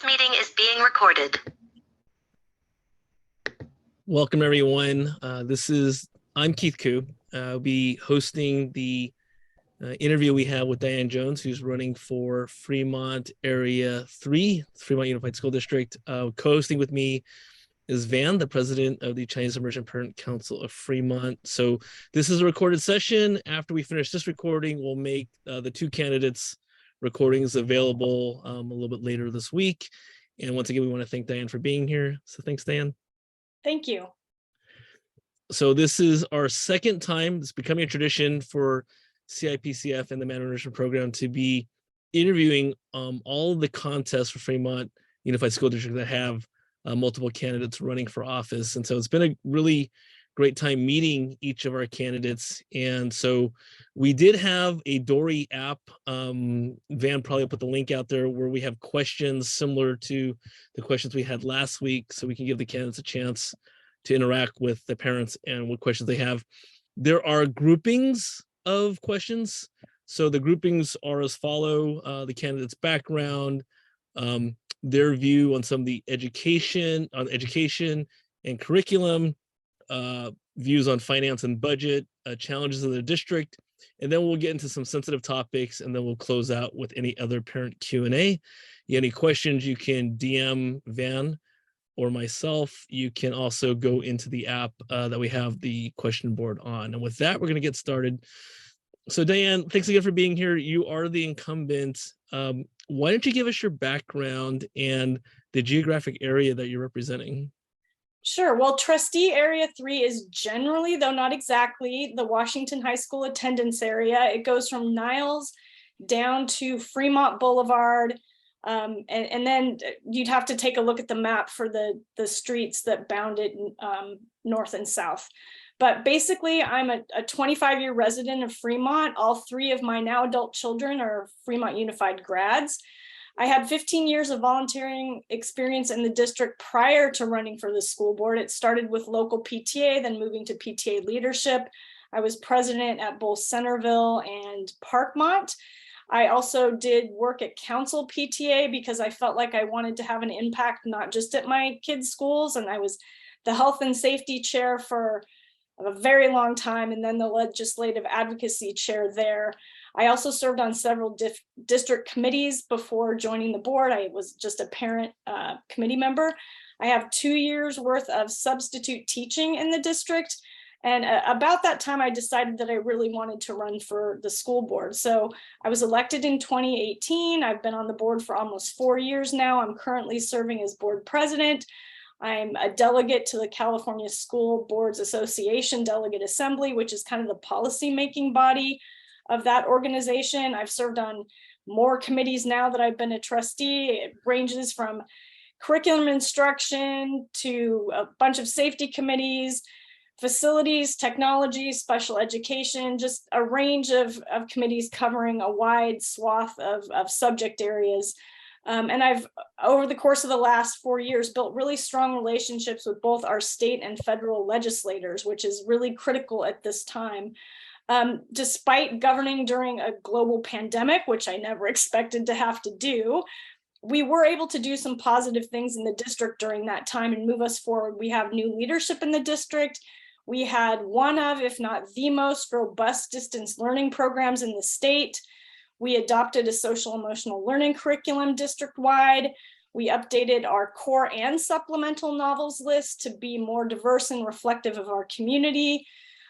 meeting is being recorded. Welcome, everyone. I'm Keith Koo. I'll be hosting the interview we have with Diane Jones, who's running for Fremont Area 3, Fremont Unified School District. Co-hosting with me is Van, the president of the Chinese Immersion Parent Council of Fremont. So this is a recorded session. After we finish this recording, we'll make the two candidates' recordings available a little bit later this week. And once again, we want to thank Diane for being here. So thanks, Diane. Thank you. So this is our second time. It's becoming a tradition for CIPCF and the Mandarin Immersion Program to be interviewing all of the contests for Fremont Unified School District that have multiple candidates running for office. And so it's been a really great time meeting each of our candidates. And so we did have a Dory app. Van probably put the link out there where we have questions similar to the questions we had last week, so we can give the candidates a chance to interact with the parents and what questions they have. There are groupings of questions. So the groupings are as follow: the candidate's background, their view on some of the education and curriculum, views on finance and budget, challenges in the district, and then we'll get into some sensitive topics, and then we'll close out with any other parent Q&A. Any questions, you can DM Van or myself. You can also go into the app that we have the question board on. And with that, we're going to get started. So Diane, thanks again for being here. You are the incumbent. Why don't you give us your background and the geographic area that you're representing? Sure. Well, Trustee Area 3 is generally, though not exactly, the Washington High School attendance area. It goes from Niles down to Fremont Boulevard. And then you'd have to take a look at the map for the streets that bound it north and south. But basically, I'm a 25-year resident of Fremont. All three of my now adult children are Fremont Unified grads. I had 15 years of volunteering experience in the district prior to running for the school board. It started with local PTA, then moving to PTA leadership. I was president at both Centerville and Parkmont. I also did work at council PTA because I felt like I wanted to have an impact, not just at my kids' schools. And I was the health and safety chair for a very long time, and then the legislative advocacy chair there. I also served on several district committees before joining the board. I was just a parent committee member. I have 2 years worth of substitute teaching in the district. And about that time, I decided that I really wanted to run for the school board. So I was elected in 2018. I've been on the board for almost 4 years now. I'm currently serving as board president. I'm a delegate to the California School Boards Association Delegate Assembly, which is kind of the policy-making body of that organization. I've served on more committees now that I've been a trustee. It ranges from curriculum instruction to a bunch of safety committees, facilities, technology, special education, just a range of committees covering a wide swath of subject areas. And I've, over the course of the last 4 years, built really strong relationships with both our state and federal legislators, which is really critical at this time. Despite governing during a global pandemic, which I never expected to have to do, we were able to do some positive things in the district during that time and move us forward. We have new leadership in the district. We had one of, if not the most robust distance learning programs in the state. We adopted a social emotional learning curriculum district-wide. We updated our core and supplemental novels list to be more diverse and reflective of our community.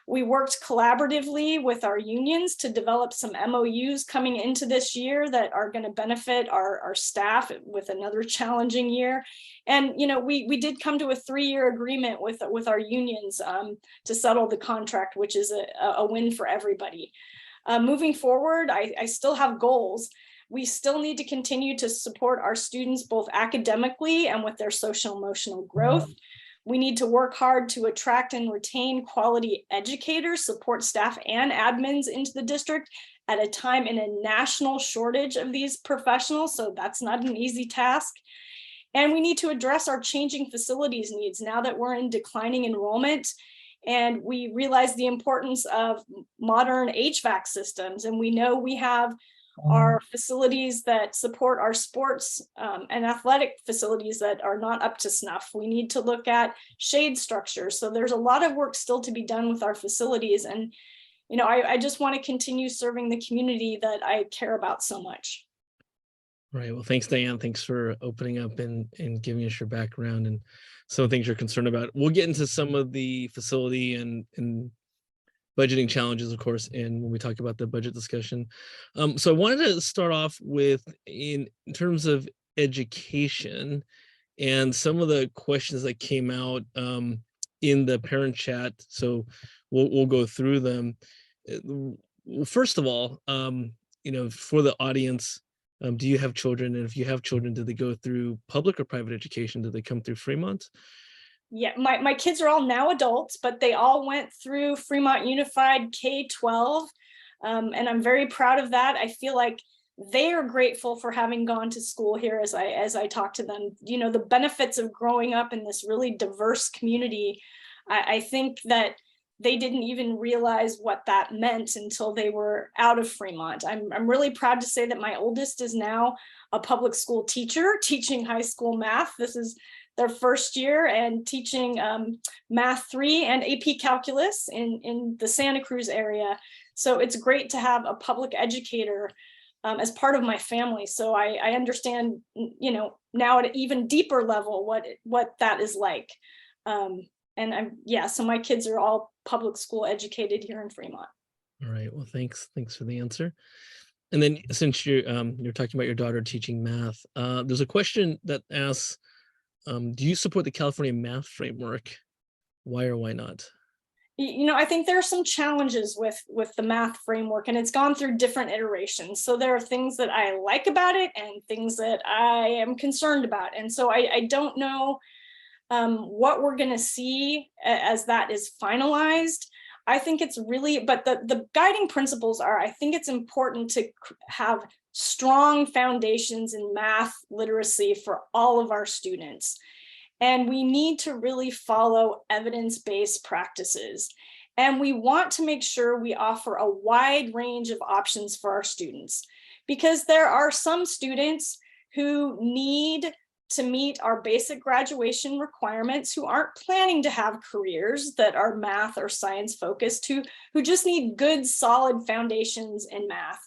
We worked collaboratively with our unions to develop some MOUs coming into this year that are going to benefit our staff with another challenging year. And, you know, we did come to a 3-year agreement with our unions to settle the contract, which is a win for everybody. Moving forward, I still have goals. We still need to continue to support our students both academically and with their social emotional growth. We need to work hard to attract and retain quality educators, support staff and admins into the district at a time in a national shortage of these professionals. So that's not an easy task. And we need to address our changing facilities needs now that we're in declining enrollment. And we realize the importance of modern HVAC systems. And we know we have our facilities that support our sports and athletic facilities that are not up to snuff. We need to look at shade structures. So there's a lot of work still to be done with our facilities. And, you know, I just want to continue serving the community that I care about so much. Right. Well, thanks, Diane. Thanks for opening up and giving us your background and some things you're concerned about. We'll get into some of the facility and budgeting challenges, of course, and when we talk about the budget discussion. So I wanted to start off with in terms of education and some of the questions that came out in the parent chat. So we'll go through them. First of all, you know, for the audience, do you have children? And if you have children, do they go through public or private education? Do they come through Fremont? Yeah, my kids are all now adults, but they all went through Fremont Unified K-12. And I'm very proud of that. I feel like they are grateful for having gone to school here as I talk to them. You know, the benefits of growing up in this really diverse community. I think that they didn't even realize what that meant until they were out of Fremont. I'm really proud to say that my oldest is now a public school teacher teaching high school math. This is their first year and teaching Math 3 and AP Calculus in the Santa Cruz area. So it's great to have a public educator as part of my family. So I understand, you know, now at an even deeper level what that is like. So my kids are all public school educated here in Fremont. All right. Well, thanks for the answer. And then since you're talking about your daughter teaching math, there's a question that asks, do you support the California math framework? Why or why not? You know, I think there are some challenges with the math framework, and it's gone through different iterations. So there are things that I like about it and things that I am concerned about. And so I don't know what we're going to see as that is finalized. I think it's really, but the guiding principles are, I think it's important to have strong foundations in math literacy for all of our students. And we need to really follow evidence-based practices. And we want to make sure we offer a wide range of options for our students, because there are some students who need to meet our basic graduation requirements, who aren't planning to have careers that are math or science focused, who just need good, solid foundations in math.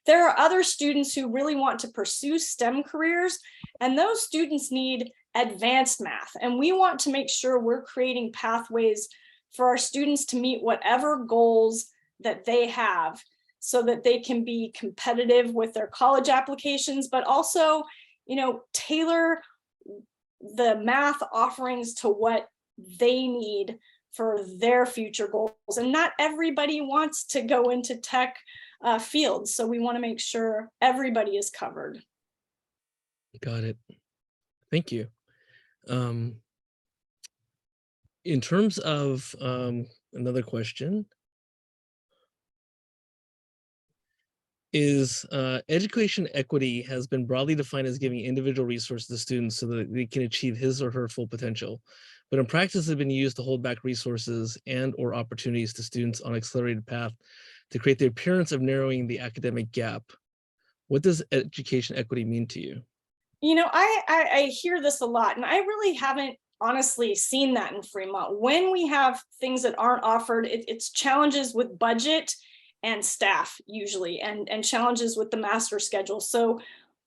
There are other students who really want to pursue STEM careers, and those students need advanced math. And we want to make sure we're creating pathways for our students to meet whatever goals that they have so that they can be competitive with their college applications, but also, you know, tailor the math offerings to what they need for their future goals. And not everybody wants to go into tech fields. So we want to make sure everybody is covered. Got it. Thank you. In terms of another question, is education equity has been broadly defined as giving individual resources to students so that they can achieve his or her full potential, but in practice has been used to hold back resources and or opportunities to students on an accelerated path to create the appearance of narrowing the academic gap. What does education equity mean to you? You know, I hear this a lot, and I really haven't honestly seen that in Fremont. When we have things that aren't offered, it's challenges with budget and staff usually, and challenges with the master schedule. So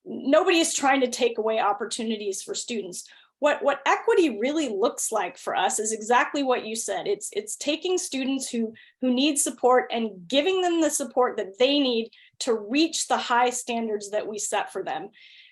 nobody is trying to take away opportunities for students. What equity really looks like for us is exactly what you said. It's taking students who need support and giving them the support that they need to reach the high standards that we set for them.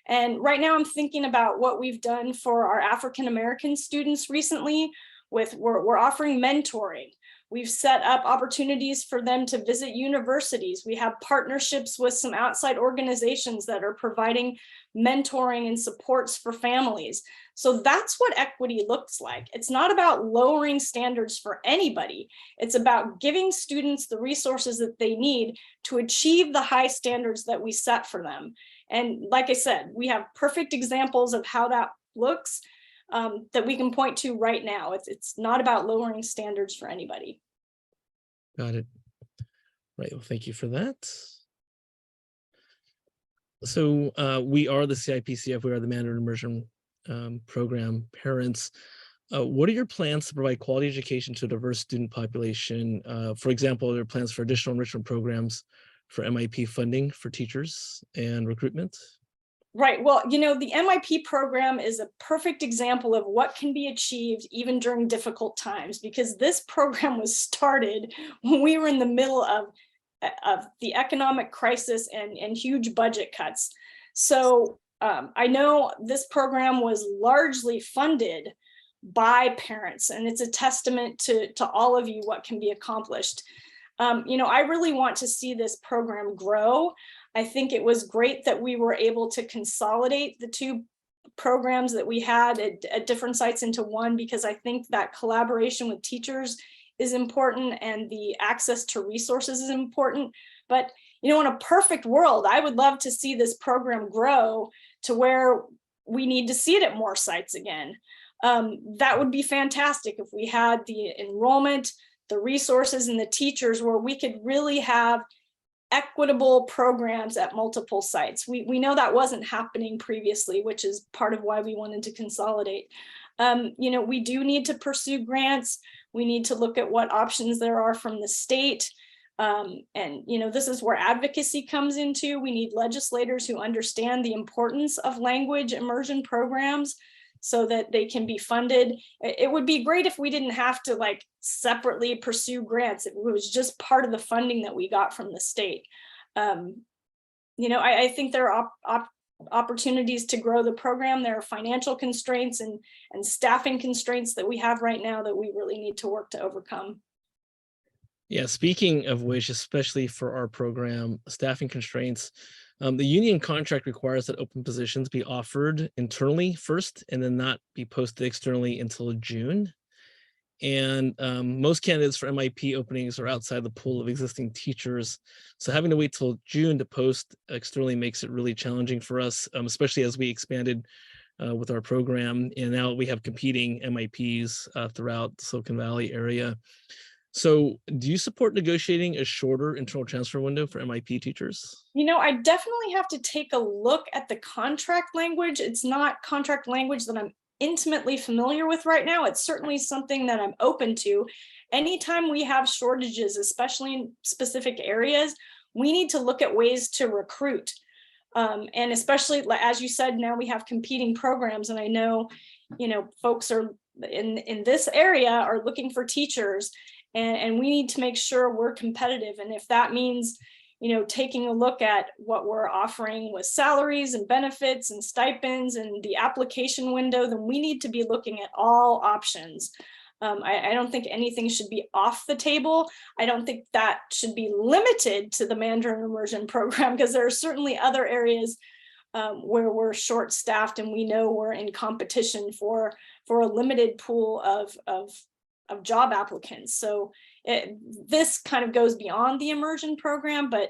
And right now I'm thinking about what we've done for our African-American students recently. We're offering mentoring. We've set up opportunities for them to visit universities. We have partnerships with some outside organizations that are providing mentoring and supports for families. So that's what equity looks like. It's not about lowering standards for anybody. It's about giving students the resources that they need to achieve the high standards that we set for them. And like I said, we have perfect examples of how that looks that we can point to right now. It's not about lowering standards for anybody. Got it. Right. Well, thank you for that. So we are the CIPCF, we are the Mandarin Immersion Program parents. What are your plans to provide quality education to a diverse student population? For example, are there plans for additional enrichment programs for MIP funding for teachers and recruitment? Right. Well, the MIP program is a perfect example of what can be achieved even during difficult times, because this program was started when we were in the middle of the economic crisis and huge budget cuts. So I know this program was largely funded by parents, and it's a testament to all of you what can be accomplished. I really want to see this program grow. I think it was great that we were able to consolidate the two programs that we had at different sites into one, because I think that collaboration with teachers is important and the access to resources is important. But, in a perfect world, I would love to see this program grow to where we need to see it at more sites again. That would be fantastic if we had the enrollment, the resources, and the teachers where we could really have equitable programs at multiple sites. We know that wasn't happening previously, which is part of why we wanted to consolidate. We do need to pursue grants. We need to look at what options there are from the state. This is where advocacy comes into. We need legislators who understand the importance of language immersion programs so that they can be funded. It would be great if we didn't have to separately pursue grants. It was just part of the funding that we got from the state. I think there are opportunities to grow the program. There are financial constraints and staffing constraints that we have right now that we really need to work to overcome. Yeah, speaking of which, especially for our program, staffing constraints, the union contract requires that open positions be offered internally first and then not be posted externally until June. And most candidates for MIP openings are outside the pool of existing teachers. So having to wait till June to post externally makes it really challenging for us, especially as we expanded with our program. And now we have competing MIPs throughout the Silicon Valley area. So do you support negotiating a shorter internal transfer window for MIP teachers? I definitely have to take a look at the contract language. It's not contract language that I'm intimately familiar with right now. It's certainly something that I'm open to. Anytime we have shortages, especially in specific areas, we need to look at ways to recruit. And especially, as you said, now we have competing programs, and I know, folks are in this area are looking for teachers, and we need to make sure we're competitive. And if that means, taking a look at what we're offering with salaries and benefits and stipends and the application window, then we need to be looking at all options. I don't think anything should be off the table. I don't think that should be limited to the Mandarin Immersion Program, because there are certainly other areas where we're short-staffed and we know we're in competition for a limited pool of job applicants. So this kind of goes beyond the immersion program, but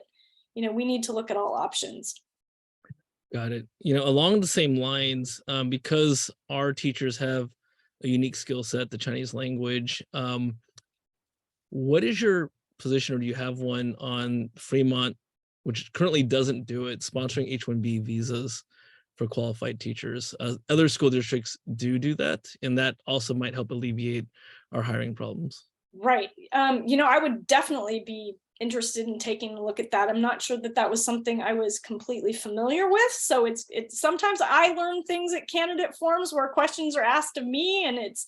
we need to look at all options. Got it. Along the same lines, because our teachers have a unique skill set, the Chinese language, what is your position, or do you have one on Fremont, which currently doesn't do it, sponsoring H-1B visas for qualified teachers? Other school districts do that, and that also might help alleviate our hiring problems. Right. I would definitely be interested in taking a look at that. I'm not sure that was something I was completely familiar with. So it's sometimes I learn things at candidate forums where questions are asked of me, and it's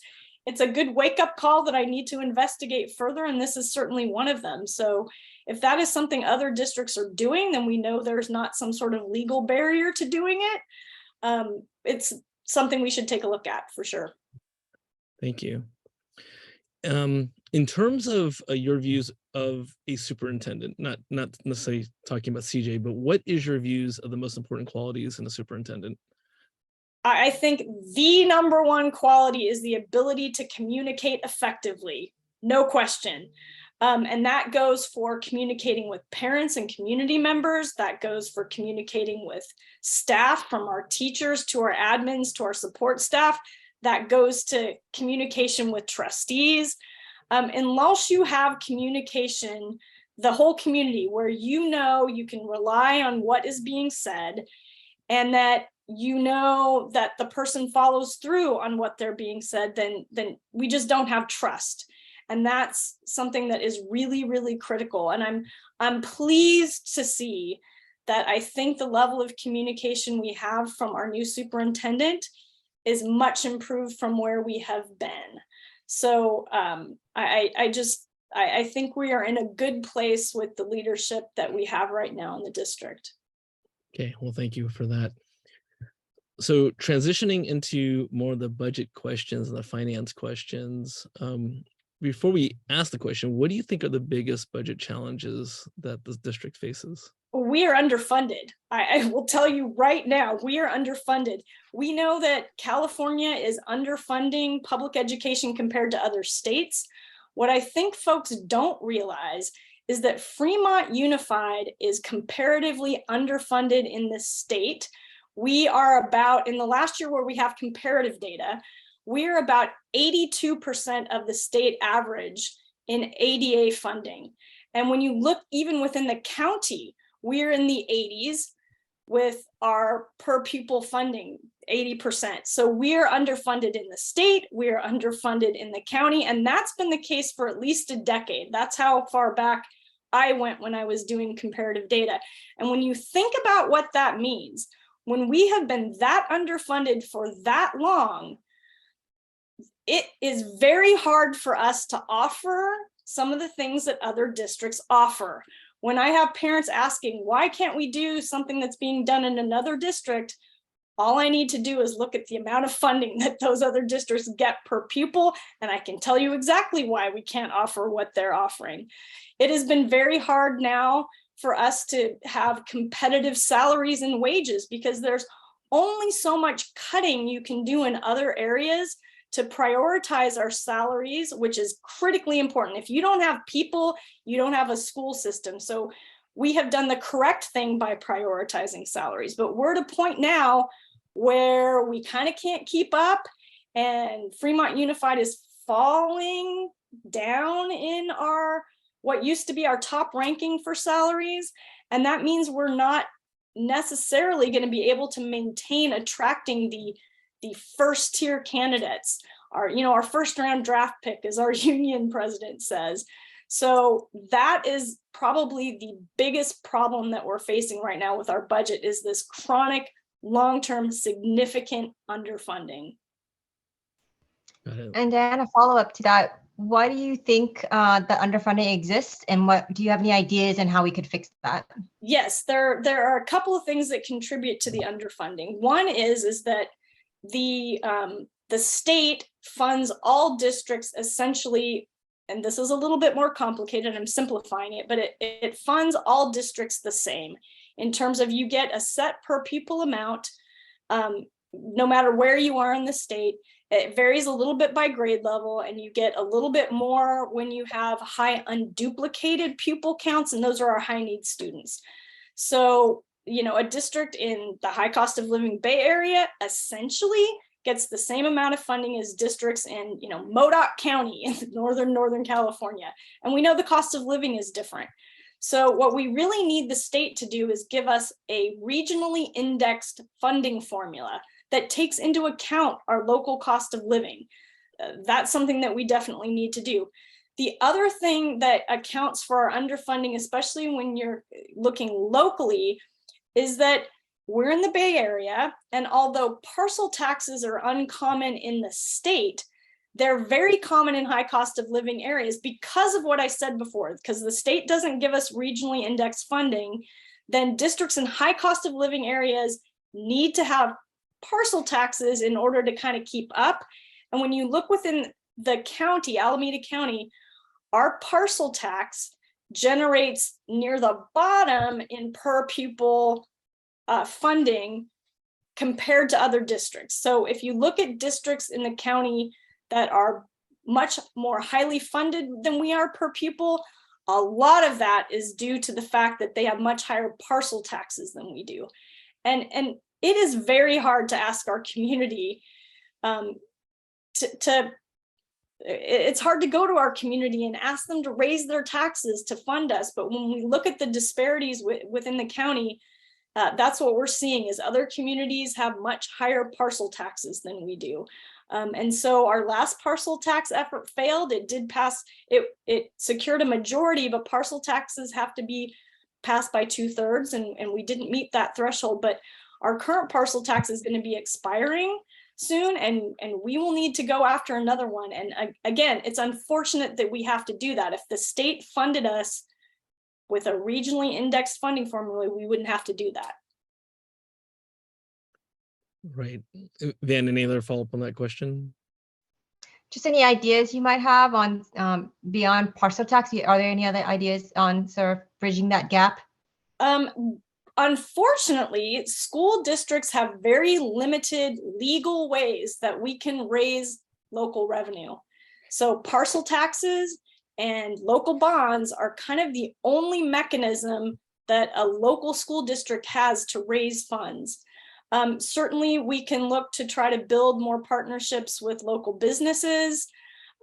a good wake-up call that I need to investigate further, and this is certainly one of them. So if that is something other districts are doing, then we know there's not some sort of legal barrier to doing it. It's something we should take a look at for sure. Thank you. In terms of your views of a superintendent, not necessarily talking about CJ, but what is your views of the most important qualities in a superintendent? I think the number one quality is the ability to communicate effectively, no question. And that goes for communicating with parents and community members. That goes for communicating with staff, from our teachers to our admins to our support staff. That goes to communication with trustees. Unless you have communication the whole community, where you know you can rely on what is being said, and that you know that the person follows through on what they're being said, then we just don't have trust. And that's something that is really, really critical. And I'm pleased to see that I think the level of communication we have from our new superintendent is much improved from where we have been. So I think we are in a good place with the leadership that we have right now in the district. Okay, well, thank you for that. So transitioning into more of the budget questions and the finance questions, before we ask the question, what do you think are the biggest budget challenges that this district faces? We are underfunded. I will tell you right now, we are underfunded. We know that California is underfunding public education compared to other states. What I think folks don't realize is that Fremont Unified is comparatively underfunded in this state. We are about, in the last year where we have comparative data, we're about 82% of the state average in ADA funding. And when you look even within the county, we're in the 80s with our per pupil funding, 80%. So we're underfunded in the state, we're underfunded in the county, and that's been the case for at least a decade. That's how far back I went when I was doing comparative data. And when you think about what that means, when we have been that underfunded for that long, it is very hard for us to offer some of the things that other districts offer. When I have parents asking, why can't we do something that's being done in another district? All I need to do is look at the amount of funding that those other districts get per pupil, and I can tell you exactly why we can't offer what they're offering. It has been very hard now for us to have competitive salaries and wages because there's only so much cutting you can do in other areas to prioritize our salaries, which is critically important. If you don't have people, you don't have a school system. So we have done the correct thing by prioritizing salaries, but we're at a point now where we kind of can't keep up, and Fremont Unified is falling down in our what used to be our top ranking for salaries. And that means we're not necessarily going to be able to maintain attracting the first tier candidates. Our first round draft pick, as our union president says. So that is probably the biggest problem that we're facing right now with our budget, is this chronic, long-term, significant underfunding. Got it. And then a follow-up to that, why do you think the underfunding exists, and what do you have any ideas on how we could fix that? Yes, there are a couple of things that contribute to the underfunding. One is that the state funds all districts essentially, and this is a little bit more complicated, I'm simplifying it, but it funds all districts the same in terms of you get a set per pupil amount, no matter where you are in the state. It varies a little bit by grade level, and you get a little bit more when you have high unduplicated pupil counts, and those are our high need students. So, a district in the high cost of living Bay Area essentially gets the same amount of funding as districts in, Modoc County in northern California. And we know the cost of living is different. So what we really need the state to do is give us a regionally indexed funding formula that takes into account our local cost of living. That's something that we definitely need to do. The other thing that accounts for our underfunding, especially when you're looking locally, is that we're in the Bay Area, and although parcel taxes are uncommon in the state, they're very common in high cost of living areas because of what I said before. Because the state doesn't give us regionally indexed funding, then districts in high cost of living areas need to have parcel taxes in order to kind of keep up. And when you look within the county, Alameda County, our parcel tax generates near the bottom in per pupil funding compared to other districts. So if you look at districts in the county that are much more highly funded than we are per pupil, a lot of that is due to the fact that they have much higher parcel taxes than we do. And it is very hard to ask our community to it's hard to go to our community and ask them to raise their taxes to fund us. But when we look at the disparities within the county, that's what we're seeing is other communities have much higher parcel taxes than we do. And so our last parcel tax effort failed. It did pass, it secured a majority, but parcel taxes have to be passed by 2/3, and we didn't meet that threshold. But our current parcel tax is going to be expiring soon, and we will need to go after another one. And again, it's unfortunate that we have to do that. If the state funded us with a regionally indexed funding formula, we wouldn't have to do that. Right. Van, any other follow-up on that question? Just any ideas you might have on beyond parcel tax? Are there any other ideas on sort of bridging that gap? Unfortunately, school districts have very limited legal ways that we can raise local revenue. So parcel taxes and local bonds are kind of the only mechanism that a local school district has to raise funds. Certainly, we can look to try to build more partnerships with local businesses.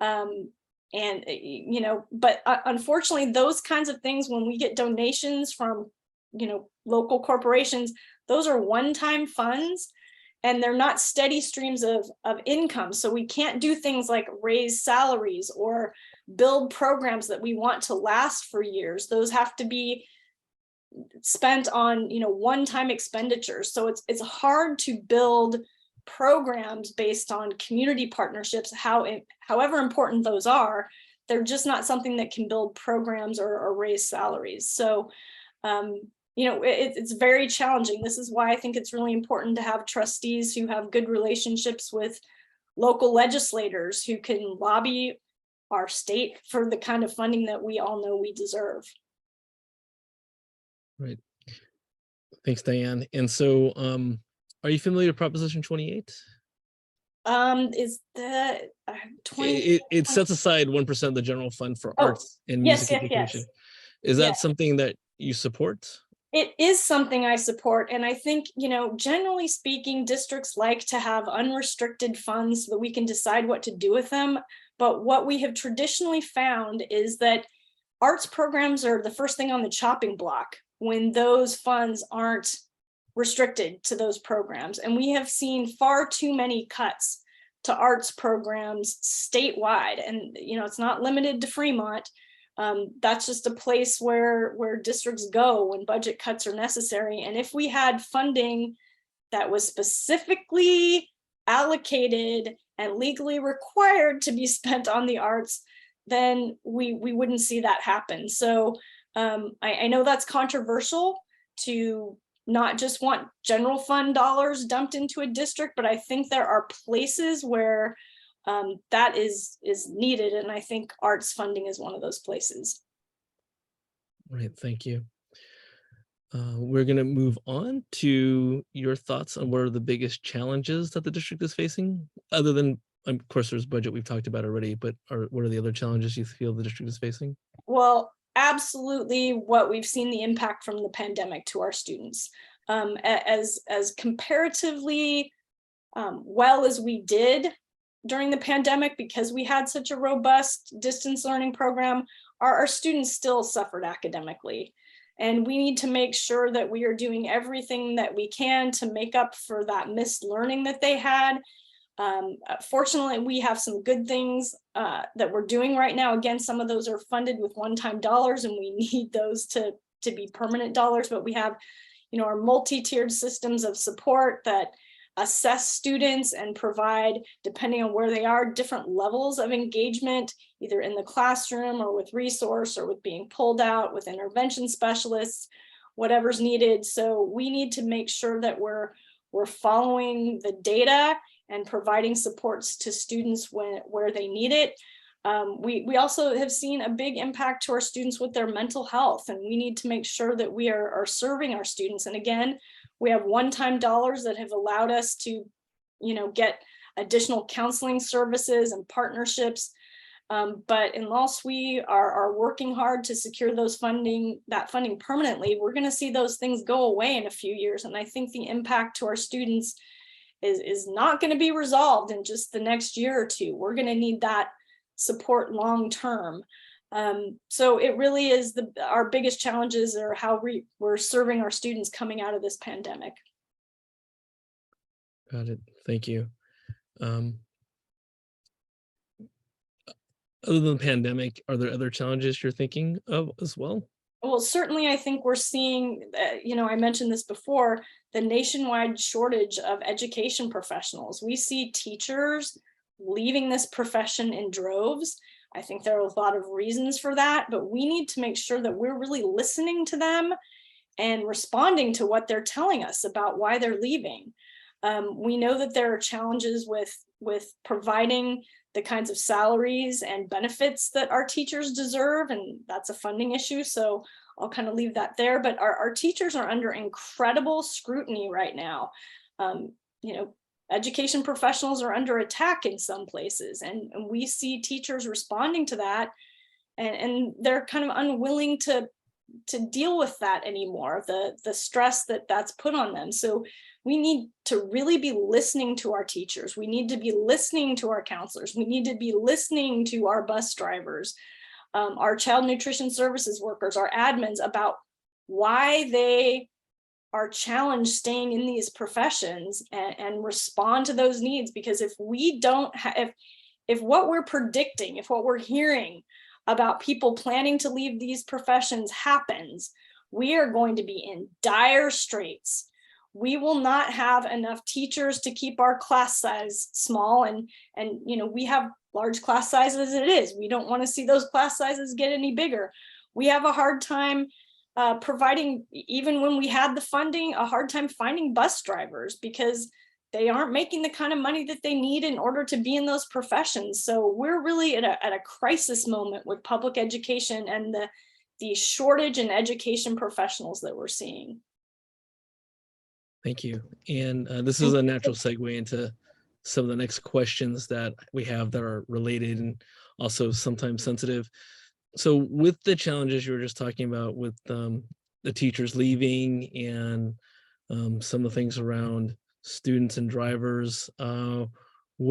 And, you know, but unfortunately, those kinds of things, when we get donations from, you know, local corporations, those are one-time funds and they're not steady streams of income. So we can't do things like raise salaries or build programs that we want to last for years. Those have to be spent on, you know, one-time expenditures. So it's hard to build programs based on community partnerships, however important those are. They're just not something that can build programs or raise salaries. So you know, it's very challenging. This is why I think it's really important to have trustees who have good relationships with local legislators who can lobby our state for the kind of funding that we all know we deserve. Right. Thanks, Diane. And so are you familiar with Proposition 28? Is that 20? It sets aside 1% of the general fund for arts and music education. Is that something that you support? It is something I support. And I think, you know, generally speaking, districts like to have unrestricted funds so that we can decide what to do with them. But what we have traditionally found is that arts programs are the first thing on the chopping block when those funds aren't restricted to those programs. And we have seen far too many cuts to arts programs statewide. And, you know, it's not limited to Fremont. That's just a place where districts go when budget cuts are necessary. And if we had funding that was specifically allocated and legally required to be spent on the arts, then we wouldn't see that happen. So I know that's controversial to not just want general fund dollars dumped into a district, but I think there are places where that is needed. And I think arts funding is one of those places. Right, thank you. We're going to move on to your thoughts on what are the biggest challenges that the district is facing, other than, of course, there's budget we've talked about already, but what are the other challenges you feel the district is facing? Well, absolutely what we've seen the impact from the pandemic to our students. As comparatively well as we did during the pandemic, because we had such a robust distance learning program, our students still suffered academically. And we need to make sure that we are doing everything that we can to make up for that missed learning that they had. Fortunately, we have some good things that we're doing right now. Again, some of those are funded with one-time dollars, and we need those to be permanent dollars. But we have, you know, our multi-tiered systems of support that assess students and provide, depending on where they are, different levels of engagement, either in the classroom or with resource or with being pulled out with intervention specialists, whatever's needed. So we need to make sure that we're following the data and providing supports to students where they need it. We also have seen a big impact to our students with their mental health, and we need to make sure that we are serving our students. And again, we have one-time dollars that have allowed us to, you know, get additional counseling services and partnerships. But unless we are working hard to secure that funding permanently, we're going to see those things go away in a few years. And I think the impact to our students is not going to be resolved in just the next year or two. We're going to need that support long-term. So it really is our biggest challenges are how we're serving our students coming out of this pandemic. Got it. Thank you. Other than the pandemic, are there other challenges you're thinking of as well? Well, certainly, I think we're seeing, I mentioned this before, the nationwide shortage of education professionals. We see teachers leaving this profession in droves. I think there are a lot of reasons for that, but we need to make sure that we're really listening to them and responding to what they're telling us about why they're leaving. We know that there are challenges with providing the kinds of salaries and benefits that our teachers deserve, and that's a funding issue. So I'll kind of leave that there, but our teachers are under incredible scrutiny right now. Education professionals are under attack in some places, and we see teachers responding to that, and they're kind of unwilling to deal with that anymore, the stress that's put on them. So we need to really be listening to our teachers. We need to be listening to our counselors. We need to be listening to our bus drivers, our child nutrition services workers, our admins, about why they are challenged staying in these professions, and respond to those needs. Because if we don't have, if what we're predicting, if what we're hearing about people planning to leave these professions happens, we are going to be in dire straits. We will not have enough teachers to keep our class size small, and we have large class sizes as it is. We don't want to see those class sizes get any bigger. We have a hard time providing, even when we had the funding, a hard time finding bus drivers because they aren't making the kind of money that they need in order to be in those professions. So we're really at a crisis moment with public education and the shortage in education professionals that we're seeing. Thank you. And this is a natural segue into some of the next questions that we have that are related and also sometimes sensitive. So with the challenges you were just talking about with the teachers leaving and some of the things around students and drivers, one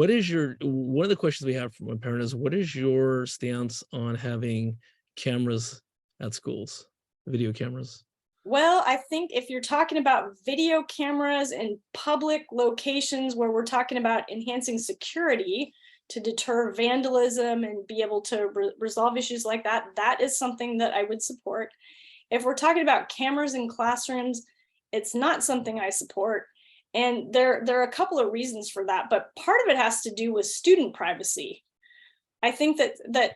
of the questions we have from a parent is, what is your stance on having cameras at schools, video cameras? Well, I think if you're talking about video cameras in public locations where we're talking about enhancing security to deter vandalism and be able to resolve issues like that, that is something that I would support. If we're talking about cameras in classrooms, it's not something I support. And there are a couple of reasons for that, but part of it has to do with student privacy. I think that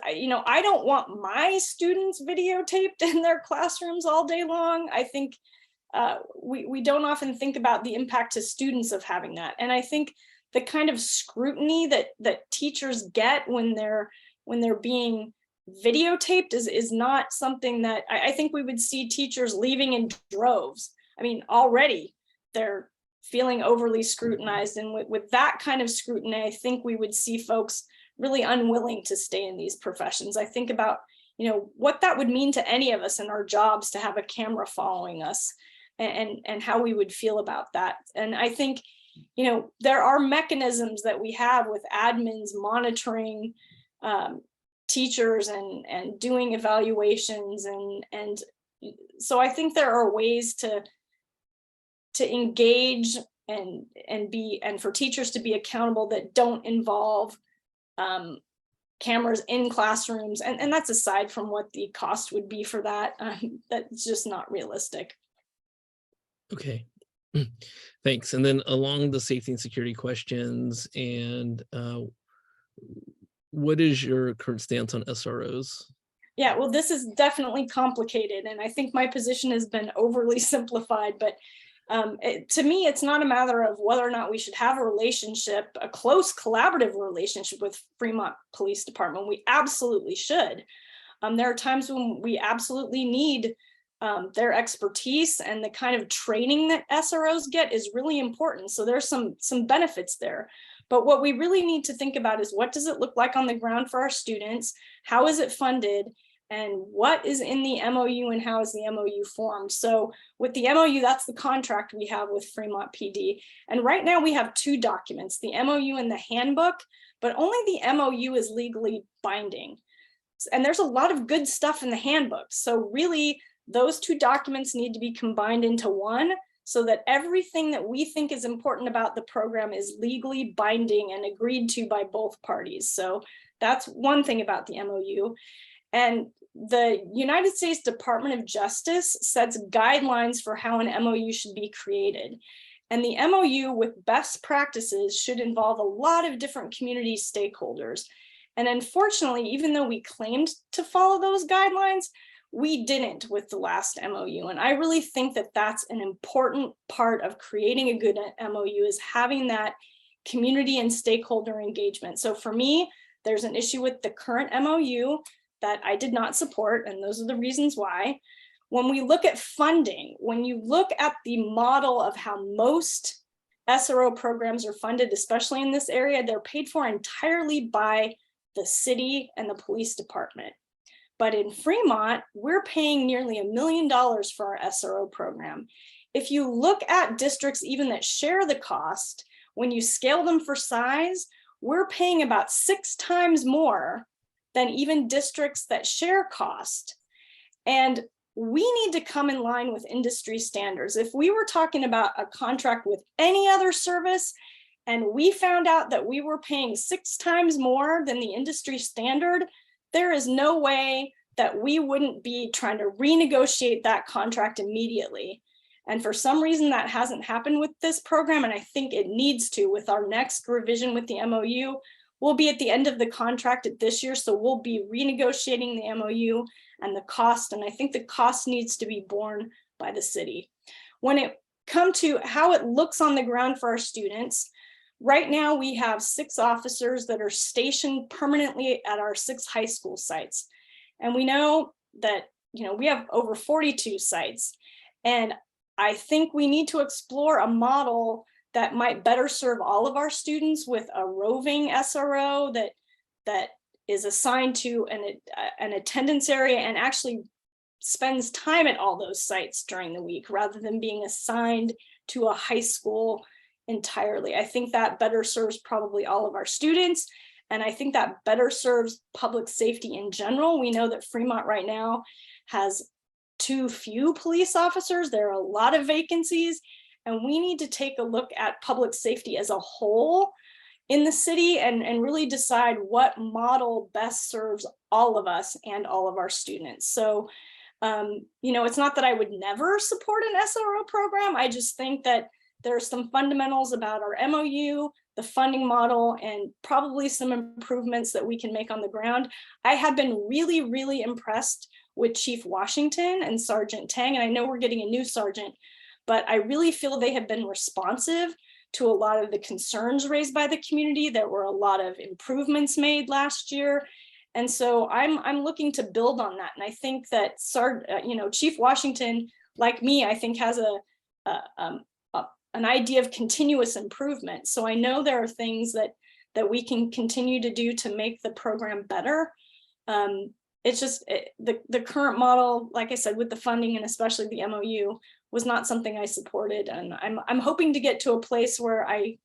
I don't want my students videotaped in their classrooms all day long. I think we don't often think about the impact to students of having that. And I think the kind of scrutiny that teachers get when they're being videotaped is not something that I think we would see teachers leaving in droves. I mean, already they're feeling overly scrutinized. And with that kind of scrutiny, I think we would see folks really unwilling to stay in these professions. I think about, what that would mean to any of us in our jobs to have a camera following us, and how we would feel about that. And I think, there are mechanisms that we have with admins monitoring teachers and doing evaluations. And so I think there are ways to engage and for teachers to be accountable that don't involve cameras in classrooms, and that's aside from what the cost would be for that. That's just not realistic. Okay, thanks. And then along the safety and security questions, and what is your current stance on SROs? Yeah, well, this is definitely complicated, and I think my position has been overly simplified, but to me, it's not a matter of whether or not we should have a close collaborative relationship with Fremont Police Department. We absolutely should. There are times when we absolutely need their expertise, and the kind of training that SROs get is really important. So there's some benefits there. But what we really need to think about is, what does it look like on the ground for our students? How is it funded? and what is in the MOU and how is the MOU formed. So with the MOU, that's the contract we have with Fremont PD. And right now we have two documents, the MOU and the handbook, but only the MOU is legally binding. And there's a lot of good stuff in the handbook. So really those two documents need to be combined into one so that everything that we think is important about the program is legally binding and agreed to by both parties. So that's one thing about the MOU. And the United States Department of Justice sets guidelines for how an MOU should be created. And the MOU with best practices should involve a lot of different community stakeholders. And unfortunately, even though we claimed to follow those guidelines, we didn't with the last MOU. And I really think that that's an important part of creating a good MOU, is having that community and stakeholder engagement. So for me, there's an issue with the current MOU that I did not support, and those are the reasons why. When we look at funding, when you look at the model of how most SRO programs are funded, especially in this area, they're paid for entirely by the city and the police department. But in Fremont, we're paying nearly $1 million for our SRO program. If you look at districts even that share the cost, when you scale them for size, we're paying about 6 times more than even districts that share cost. And we need to come in line with industry standards. If we were talking about a contract with any other service and we found out that we were paying 6 times more than the industry standard, there is no way that we wouldn't be trying to renegotiate that contract immediately. And for some reason that hasn't happened with this program, and I think it needs to with our next revision with the MOU. We'll be at the end of the contract this year, so we'll be renegotiating the MOU and the cost, and I think the cost needs to be borne by the city. When it comes to how it looks on the ground for our students, right now we have 6 officers that are stationed permanently at our 6 high school sites. And we know that, we have over 42 sites. And I think we need to explore a model that might better serve all of our students with a roving SRO that is assigned to an attendance area and actually spends time at all those sites during the week rather than being assigned to a high school entirely. I think that better serves probably all of our students. And I think that better serves public safety in general. We know that Fremont right now has too few police officers. There are a lot of vacancies, and we need to take a look at public safety as a whole in the city and really decide what model best serves all of us and all of our students. So, it's not that I would never support an SRO program. I just think that there's some fundamentals about our MOU, the funding model, and probably some improvements that we can make on the ground. I have been really, really impressed with Chief Washington and Sergeant Tang, and I know we're getting a new sergeant, but I really feel they have been responsive to a lot of the concerns raised by the community. There were a lot of improvements made last year. And so I'm looking to build on that. And I think that Chief Washington, like me, I think has an idea of continuous improvement. So I know there are things that we can continue to do to make the program better. It's just the current model, like I said, with the funding and especially the MOU, was not something I supported. And I'm hoping to get to a place where I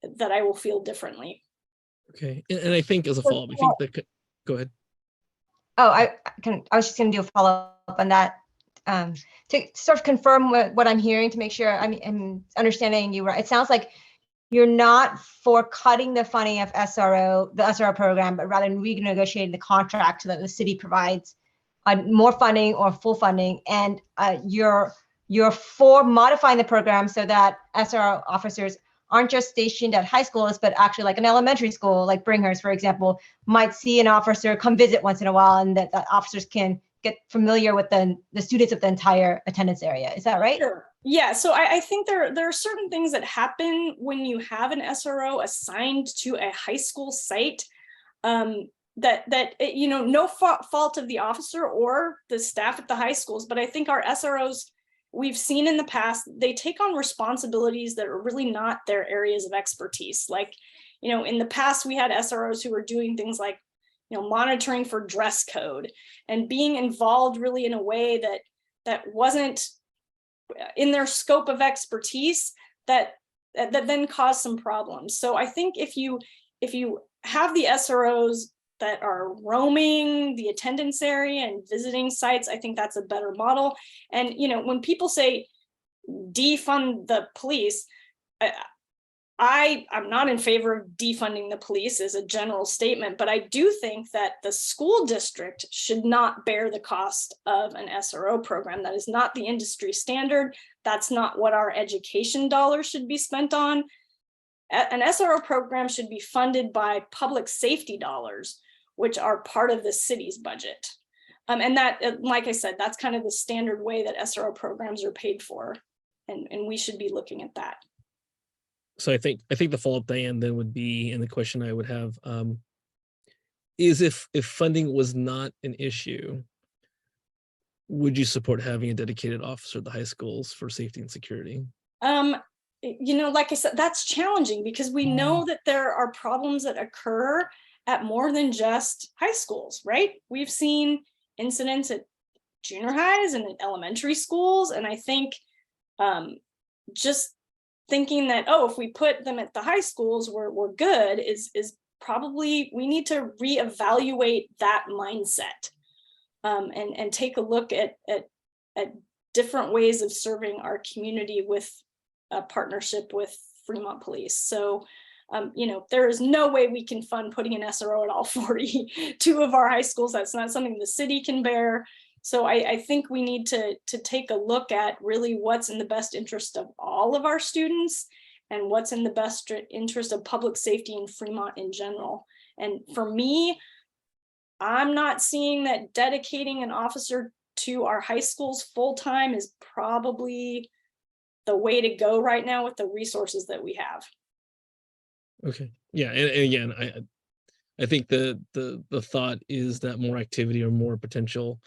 will feel differently. Okay, and I think as a follow-up, I think that go ahead. Oh, I was just going to do a follow-up on that. To sort of confirm what I'm hearing, to make sure I'm understanding you right. It sounds like you're not for cutting the funding of the SRO program, but rather renegotiating the contract so that the city provides more funding or full funding, and you're for modifying the program so that SRO officers aren't just stationed at high schools, but actually like an elementary school, like Bringhurst, for example, might see an officer come visit once in a while, and that officers can get familiar with the students of the entire attendance area. Is that right? Sure. Yeah, so I think there are certain things that happen when you have an SRO assigned to a high school site that no fault of the officer or the staff at the high schools, but I think our SROs, we've seen in the past, they take on responsibilities that are really not their areas of expertise. Like, in the past we had SROs who were doing things like, monitoring for dress code and being involved really in a way that wasn't in their scope of expertise, that then caused some problems. So I think if you have the SROs that are roaming the attendance area and visiting sites, I think that's a better model. And when people say defund the police, I'm not in favor of defunding the police as a general statement, but I do think that the school district should not bear the cost of an SRO program. That is not the industry standard. That's not what our education dollars should be spent on. An SRO program should be funded by public safety dollars, which are part of the city's budget. And that, like I said, that's kind of the standard way that SRO programs are paid for. And we should be looking at that. So I think the follow-up, Diane, then would be, and the question I would have is if funding was not an issue, would you support having a dedicated officer at the high schools for safety and security? Like I said, that's challenging because we know that there are problems that occur at more than just high schools, right? We've seen incidents at junior highs and at elementary schools. And I think just thinking that, if we put them at the high schools, we're good is probably, we need to reevaluate that mindset and take a look at different ways of serving our community with a partnership with Fremont Police. So, there is no way we can fund putting an SRO at all 42 of our high schools. That's not something the city can bear. So I think we need to take a look at really what's in the best interest of all of our students and what's in the best interest of public safety in Fremont in general. And for me, I'm not seeing that dedicating an officer to our high schools full-time is probably the way to go right now with the resources that we have. Okay. Yeah. And again, I think the thought is that more activity or more potential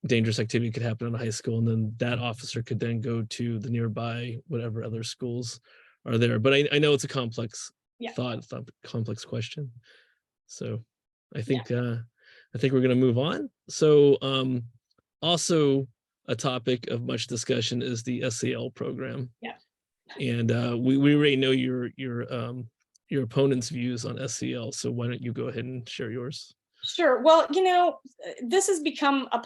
dangerous activity could happen in a high school, and then that officer could then go to the nearby whatever other schools are there. But I know it's a complex thought, it's not a complex question. So I think we're going to move on. So also a topic of much discussion is the SAL program. Yeah. And we already know your opponent's views on SEL. So why don't you go ahead and share yours? Sure. Well, this has become a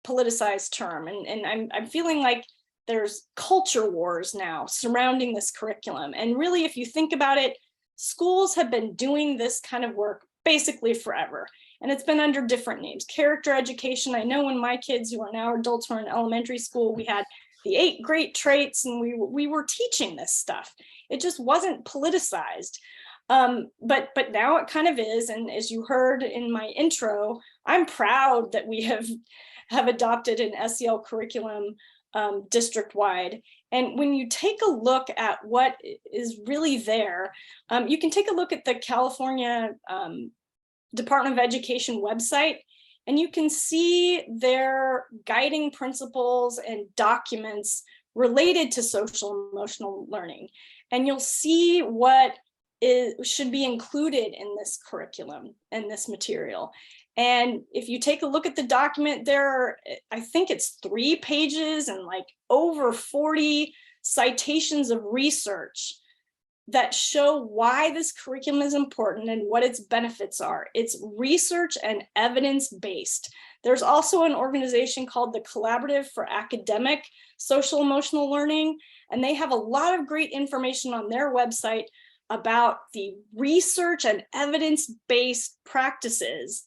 politicized term, and I'm feeling like there's culture wars now surrounding this curriculum. And really, if you think about it, schools have been doing this kind of work basically forever. And it's been under different names. Character education. I know when my kids, who are now adults, were in elementary school, we had the 8 great traits, and we were teaching this stuff. It just wasn't politicized. But now it kind of is. And as you heard in my intro, I'm proud that we have adopted an SEL curriculum district-wide. And when you take a look at what is really there, you can take a look at the California Department of Education website, and you can see their guiding principles and documents related to social emotional learning. And you'll see what should be included in this curriculum and this material. And if you take a look at the document, I think it's 3 pages and like over 40 citations of research that show why this curriculum is important and what its benefits are. It's research and evidence-based. There's also an organization called the Collaborative for Academic Social Emotional Learning, and they have a lot of great information on their website about the research and evidence-based practices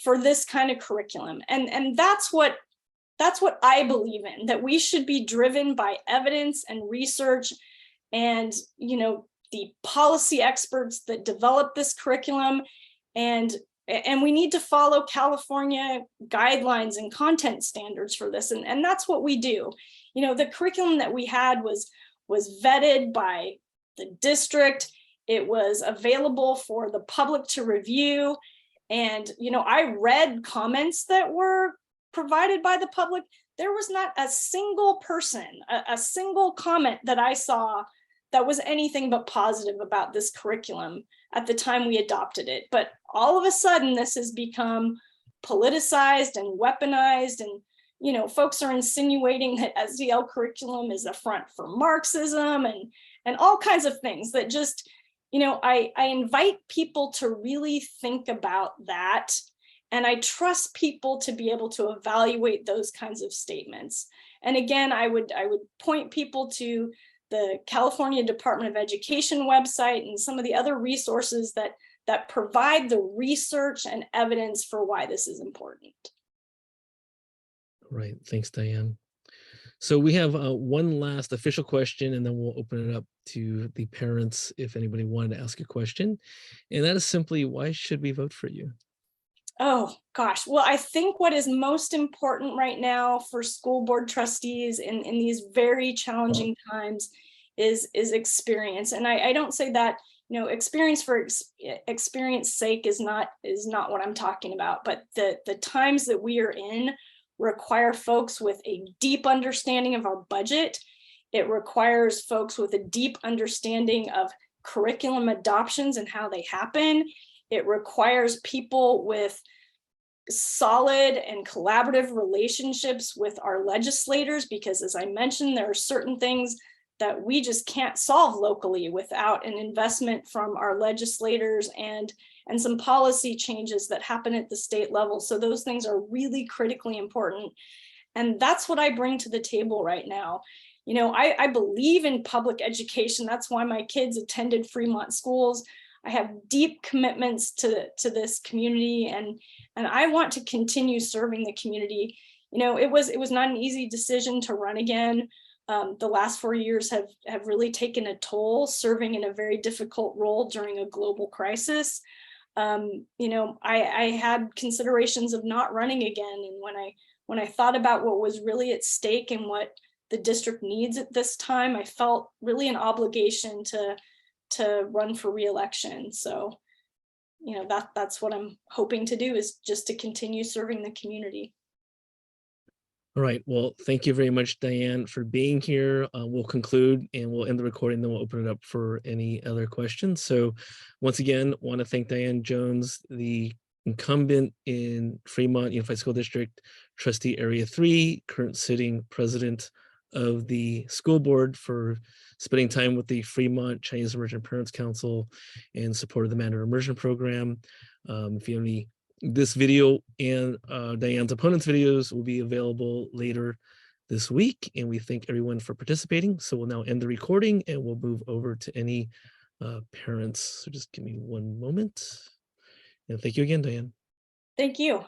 for this kind of curriculum. And that's what I believe in, that we should be driven by evidence and research, and the policy experts that develop this curriculum, and we need to follow California guidelines and content standards for this, and that's what we do. The curriculum that we had was vetted by the district. It was available for the public to review, and I read comments that were provided by the public. There was not a single person, a single comment that I saw that was anything but positive about this curriculum at the time we adopted it. But all of a sudden, this has become politicized and weaponized, and folks are insinuating that SEL curriculum is a front for Marxism and all kinds of things that just, I invite people to really think about that. And I trust people to be able to evaluate those kinds of statements. And again, I would point people to the California Department of Education website and some of the other resources that provide the research and evidence for why this is important. Right. Thanks, Diane. So we have one last official question, and then we'll open it up to the parents if anybody wanted to ask a question. And that is simply, why should we vote for you? Oh, gosh. Well, I think what is most important right now for school board trustees in these very challenging times is experience. And I don't say that, experience for experience sake is not what I'm talking about, but the times that we are in require folks with a deep understanding of our budget. It requires folks with a deep understanding of curriculum adoptions and how they happen. It requires people with solid and collaborative relationships with our legislators, because as I mentioned, there are certain things that we just can't solve locally without an investment from our legislators and some policy changes that happen at the state level. So those things are really critically important. And that's what I bring to the table right now. I believe in public education. That's why my kids attended Fremont schools. I have deep commitments to this community, and I want to continue serving the community. It was not an easy decision to run again. The last 4 years have really taken a toll, serving in a very difficult role during a global crisis. I had considerations of not running again, and when I thought about what was really at stake and what the district needs at this time, I felt really an obligation to run for re-election. So, that's what I'm hoping to do, is just to continue serving the community. All right. Well, thank you very much, Diane, for being here. We'll conclude and we'll end the recording, then we'll open it up for any other questions. So once again, want to thank Diane Jones, the incumbent in Fremont Unified School District, Trustee Area 3, current sitting president of the school board, for spending time with the Fremont Chinese Immersion Parents Council in support of the Mandarin Immersion Program. If you have any, this video and Diane's opponent's videos will be available later this week, and we thank everyone for participating. So we'll now end the recording and we'll move over to any parents. So just give me one moment. And thank you again, Diane. Thank you.